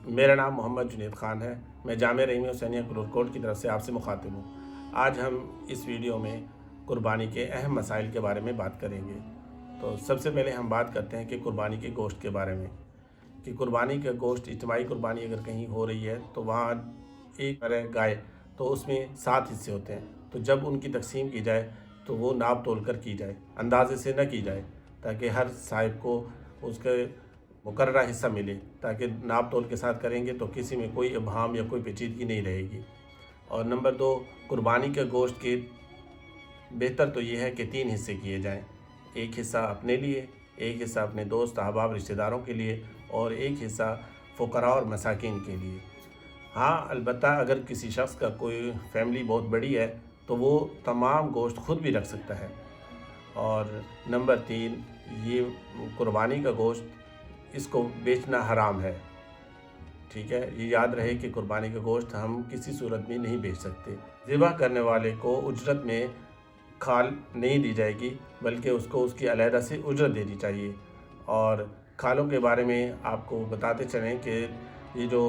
میرا نام محمد جنید خان ہے۔ میں جامع رحیمیہ حسینیہ کلورکوٹ کی طرف سے آپ سے مخاطب ہوں۔ آج ہم اس ویڈیو میں قربانی کے اہم مسائل کے بارے میں بات کریں گے۔ تو سب سے پہلے ہم بات کرتے ہیں کہ قربانی کے گوشت کے بارے میں، کہ قربانی کا گوشت، اجتماعی قربانی اگر کہیں ہو رہی ہے تو وہاں ایک گائے تو اس میں 7 حصے ہوتے ہیں، تو جب ان کی تقسیم کی جائے تو وہ ناپ تول کر کی جائے، اندازے سے نہ کی جائے، تاکہ ہر صاحب کو اس کے مقررہ حصہ ملے۔ تاکہ ناپ تول کے ساتھ کریں گے تو کسی میں کوئی ابہام یا کوئی پیچیدگی نہیں رہے گی۔ اور نمبر 2، قربانی کے گوشت کے بہتر تو یہ ہے کہ 3 حصے کیے جائیں، ایک حصہ اپنے لیے، ایک حصہ اپنے دوست احباب رشتہ داروں کے لیے، اور ایک حصہ فقراء اور مساکین کے لیے۔ ہاں، البتہ اگر کسی شخص کا کوئی فیملی بہت بڑی ہے تو وہ تمام گوشت خود بھی رکھ سکتا ہے۔ اور نمبر 3، یہ قربانی کا گوشت اس کو بیچنا حرام ہے، ٹھیک ہے؟ یہ یاد رہے کہ قربانی کا گوشت ہم کسی صورت میں نہیں بیچ سکتے۔ ذبح کرنے والے کو اجرت میں کھال نہیں دی جائے گی، بلکہ اس کو اس کی علیحدہ سے اجرت دینی چاہیے۔ اور کھالوں کے بارے میں آپ کو بتاتے چلیں کہ یہ جو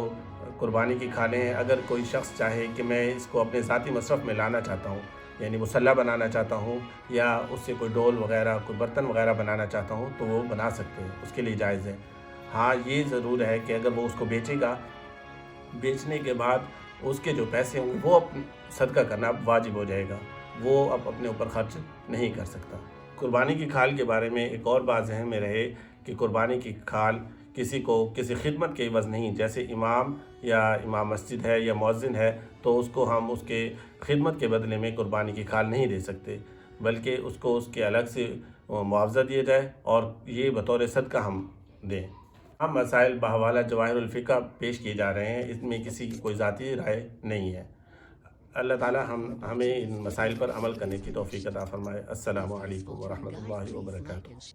قربانی کی کھالیں ہیں، اگر کوئی شخص چاہے کہ میں اس کو اپنے ذاتی مصرف میں لانا چاہتا ہوں، یعنی مصلی بنانا چاہتا ہوں، یا اس سے کوئی ڈول وغیرہ، کوئی برتن وغیرہ بنانا چاہتا ہوں، تو وہ بنا سکتے ہیں، اس کے لیے جائز ہے۔ ہاں، یہ ضرور ہے کہ اگر وہ اس کو بیچے گا، بیچنے کے بعد اس کے جو پیسے ہوں گے وہ صدقہ کرنا واجب ہو جائے گا، وہ اب اپنے اوپر خرچ نہیں کر سکتا۔ قربانی کی کھال کے بارے میں ایک اور بات ذہن میں رہے کہ قربانی کی کھال کسی کو کسی خدمت کے عوض نہیں، جیسے امام یا امام مسجد ہے یا مؤذن ہے تو اس کو ہم اس کے خدمت کے بدلے میں قربانی کی کھال نہیں دے سکتے، بلکہ اس کو اس کے الگ سے معاوضہ دیا جائے اور یہ بطور صدقہ ہم دیں۔ ہم مسائل بحوالہ جواہر الفقہ پیش کیے جا رہے ہیں، اس میں کسی کی کوئی ذاتی رائے نہیں ہے۔ اللہ تعالی ہمیں ان مسائل پر عمل کرنے کی توفیق عطا فرمائے۔ السلام علیکم ورحمۃ اللہ وبرکاتہ۔